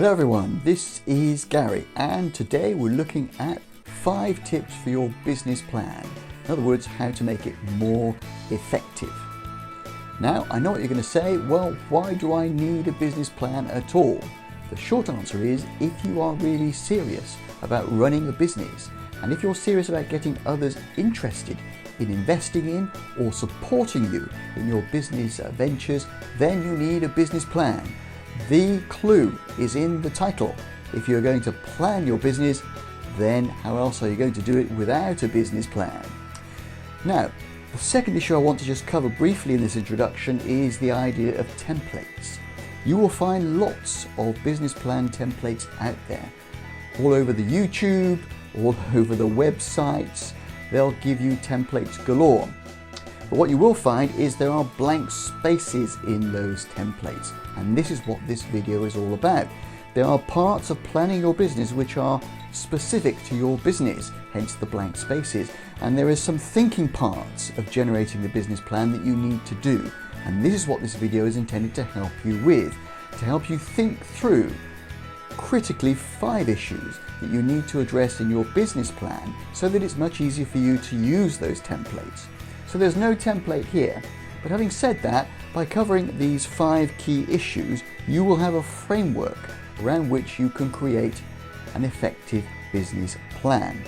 Hello everyone, this is Gary and today we're looking at 5 tips for your business plan. In other words, how to make it more effective. Now, I know what you're going to say, well, why do I need a business plan at all? The short answer is if you are really serious about running a business and if you're serious about getting others interested in investing in or supporting you in your business ventures, then you need a business plan. The clue is in the title. If you're going to plan your business, then how else are you going to do it without a business plan? Now, the second issue I want to just cover briefly in this introduction is the idea of templates. You will find lots of business plan templates out there, all over the YouTube, all over the websites. They'll give you templates galore. But what you will find is there are blank spaces in those templates, and this is what this video is all about. There are parts of planning your business which are specific to your business, hence the blank spaces, and there is some thinking parts of generating the business plan that you need to do, and this is what this video is intended to help you with, to help you think through critically 5 issues that you need to address in your business plan so that it's much easier for you to use those templates. So there's no template here, but having said that, by covering these 5 key issues, you will have a framework around which you can create an effective business plan.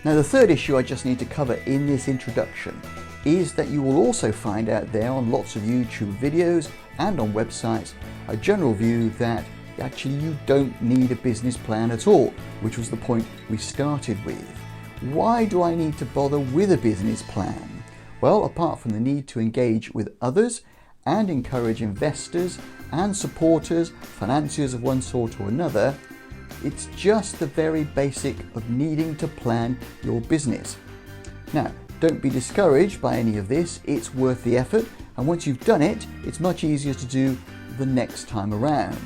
Now, the third issue I just need to cover in this introduction is that you will also find out there on lots of YouTube videos and on websites a general view that actually you don't need a business plan at all, which was the point we started with. Why do I need to bother with a business plan? Well, apart from the need to engage with others and encourage investors and supporters, financiers of one sort or another, it's just the very basic of needing to plan your business. Now, don't be discouraged by any of this, it's worth the effort, and once you've done it, it's much easier to do the next time around.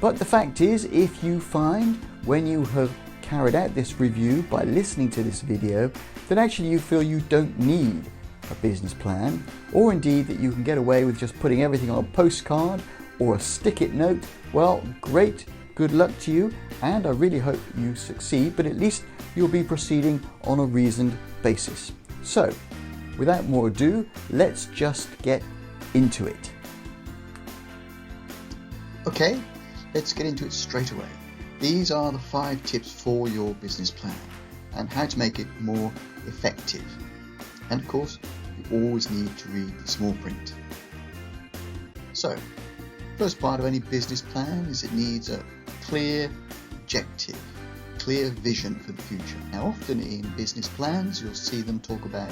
But the fact is, if you find when you have carried out this review by listening to this video that actually you feel you don't need a business plan, or indeed that you can get away with just putting everything on a postcard or a stick-it note, well, great, good luck to you, and I really hope you succeed, but at least you'll be proceeding on a reasoned basis. So, without more ado, let's just get into it. Okay, let's get into it straight away. These are the 5 tips for your business plan and how to make it more effective. And of course, you always need to read the small print. So, first part of any business plan is it needs a clear objective, clear vision for the future. Now, often in business plans, you'll see them talk about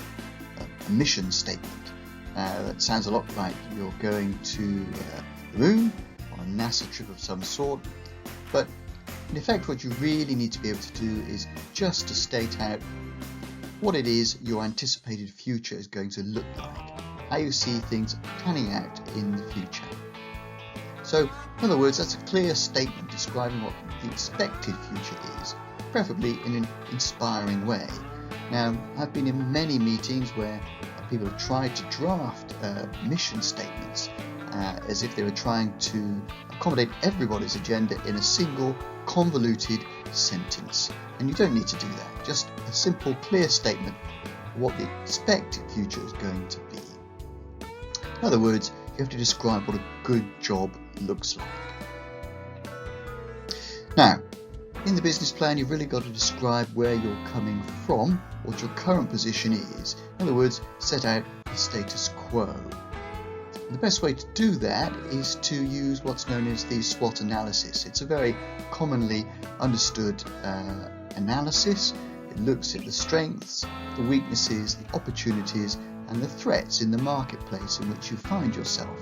a mission statement. That sounds a lot like you're going to the moon on a NASA trip of some sort, but in effect what you really need to be able to do is just to state out what it is your anticipated future is going to look like, how you see things panning out in the future. So, in other words, that's a clear statement describing what the expected future is, preferably in an inspiring way. Now, I've been in many meetings where people have tried to draft mission statements as if they were trying to accommodate everybody's agenda in a single convoluted sentence. And you don't need to do that. Just a simple, clear statement of what the expected future is going to be. In other words, you have to describe what a good job looks like. Now, in the business plan, you've really got to describe where you're coming from, what your current position is. In other words, set out the status quo. The best way to do that is to use what's known as the S.W.O.T analysis. It's a very commonly understood analysis. It looks at the strengths, the weaknesses, the opportunities, and the threats in the marketplace in which you find yourself.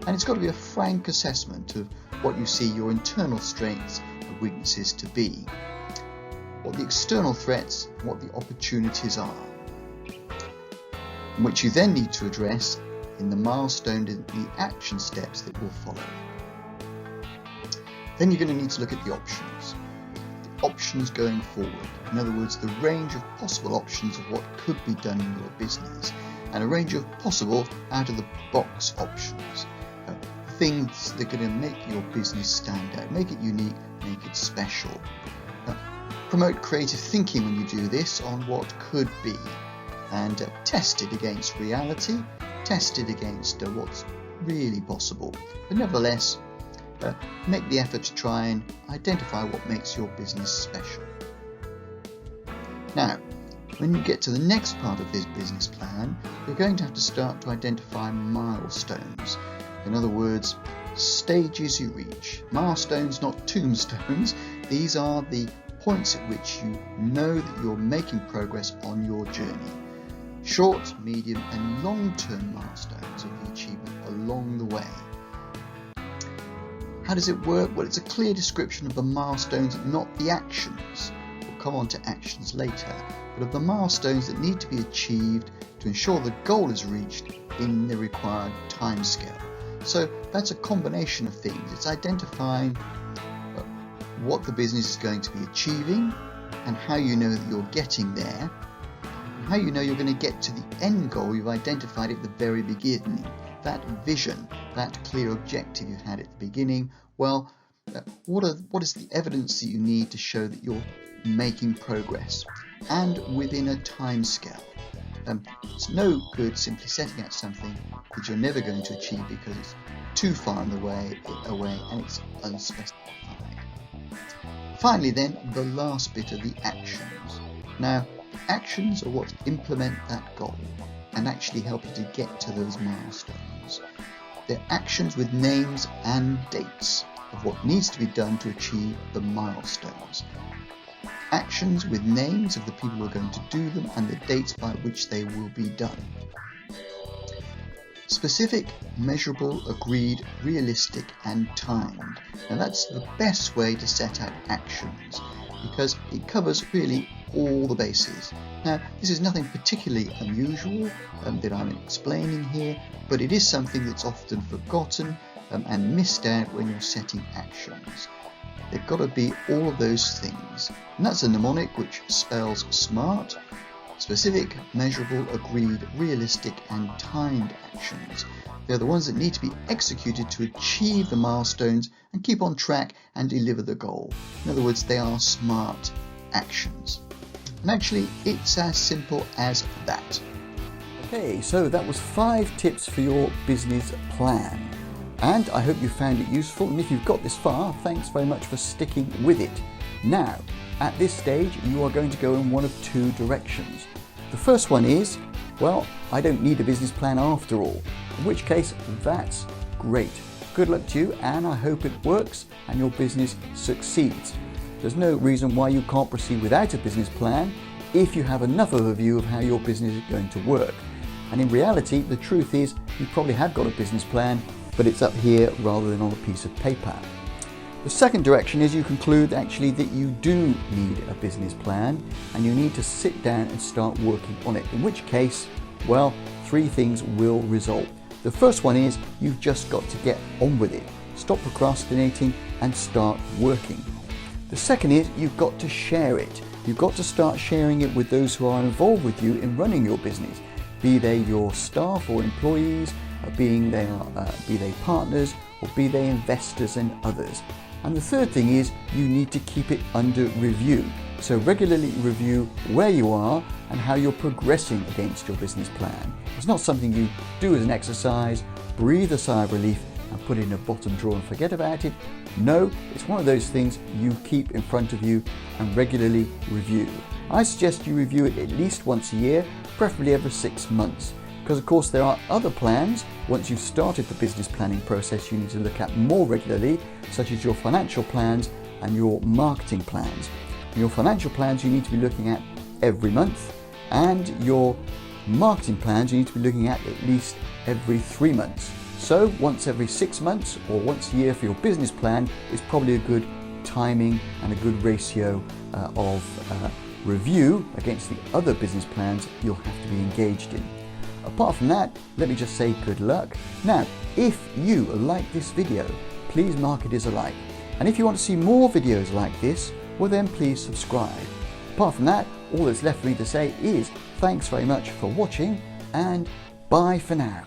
And it's got to be a frank assessment of what you see your internal strengths and weaknesses to be, what the external threats and what the opportunities are, which you then need to address in the milestones and the action steps that will follow. Then you're going to need to look at the options. The options going forward. In other words, the range of possible options of what could be done in your business, and a range of possible out-of-the-box options. things that are going to make your business stand out, make it unique, make it special. Promote creative thinking when you do this on what could be, and test it against reality, test it against what's really possible. But nevertheless, make the effort to try and identify what makes your business special. Now, when you get to the next part of this business plan, you're going to have to start to identify milestones. In other words, stages you reach. Milestones, not tombstones. These are the points at which you know that you're making progress on your journey. Short, medium and long-term milestones of the achievement along the way. How does it work? Well, it's a clear description of the milestones, not the actions. We'll come on to actions later, but of the milestones that need to be achieved to ensure the goal is reached in the required timescale. So that's a combination of things. It's identifying what the business is going to be achieving and how you know that you're getting there, and how you know you're going to get to the end goal you've identified at the very beginning. That vision, that clear objective you had at the beginning. Well, what is the evidence that you need to show that you're making progress and within a time scale? It's no good simply setting out something that you're never going to achieve because it's too far away and it's unspecified. Finally then, the last bit are the actions. Now, actions are what implement that goal and actually help you to get to those milestones. They're actions with names and dates of what needs to be done to achieve the milestones. Actions with names of the people who are going to do them and the dates by which they will be done. Specific, measurable, agreed, realistic and timed. Now that's the best way to set out actions because it covers really all the bases. Now this is nothing particularly unusual that I'm explaining here, but it is something that's often forgotten and missed out when you're setting actions. They've got to be all of those things, and that's a mnemonic which spells SMART: specific, measurable, agreed, realistic and timed actions. They're the ones that need to be executed to achieve the milestones and keep on track and deliver the goal. In other words, they are SMART actions. And actually, it's as simple as that. Okay, so that was 5 tips for your business plan. And I hope you found it useful, and if you've got this far, thanks very much for sticking with it. Now, at this stage, you are going to go in one of 2 directions. The first one is, well, I don't need a business plan after all, in which case, that's great. Good luck to you, and I hope it works and your business succeeds. There's no reason why you can't proceed without a business plan if you have enough of a view of how your business is going to work. And in reality, the truth is, you probably have got a business plan, but it's up here rather than on a piece of paper. The second direction is you conclude actually that you do need a business plan and you need to sit down and start working on it, in which case, well, 3 things will result. The first one is you've just got to get on with it. Stop procrastinating and start working. The second is you've got to share it. You've got to start sharing it with those who are involved with you in running your business, be they your staff or employees, be they partners, or be they investors and others. And the third thing is you need to keep it under review. So regularly review where you are and how you're progressing against your business plan. It's not something you do as an exercise, breathe a sigh of relief and put it in a bottom drawer and forget about it. No, it's one of those things you keep in front of you and regularly review. I suggest you review it at least once a year, preferably every 6 months. Because of course there are other plans, once you've started the business planning process, you need to look at more regularly, such as your financial plans and your marketing plans. Your financial plans you need to be looking at every month, and your marketing plans you need to be looking at least every 3 months. So once every 6 months or once a year for your business plan is probably a good timing and a good ratio of review against the other business plans you'll have to be engaged in. Apart from that, let me just say good luck. Now, if you like this video, please mark it as a like. And if you want to see more videos like this, well then please subscribe. Apart from that, all that's left for me to say is thanks very much for watching and bye for now.